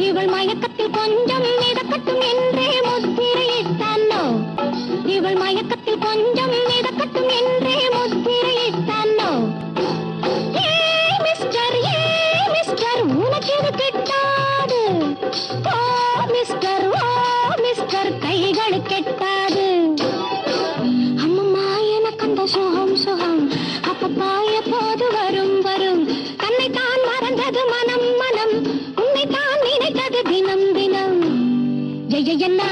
இவள் மயக்கத்தில் கொஞ்சம் மிதக்கட்டும் என்றே முத்திரையிட்டானோ இவள் மயக்கத்தில் கொஞ்சம் மிதக்கட்டும் என்றே முத்திரையிட்டானோ மிஸ்டர் உனக்கு இது கிட்டாது ஓ மிஸ்டர் கைகள் கெட்டாது அம்மம்மா எனக்கு அந்த சுகம் சுகம் அப்பப்பா எப்போது வரும் வரும் தன்னைத்தான் மறந்தது மனம் மனம் உன்னைத்தான் நினைத்தது தினம் தினம் ஜெய என்ன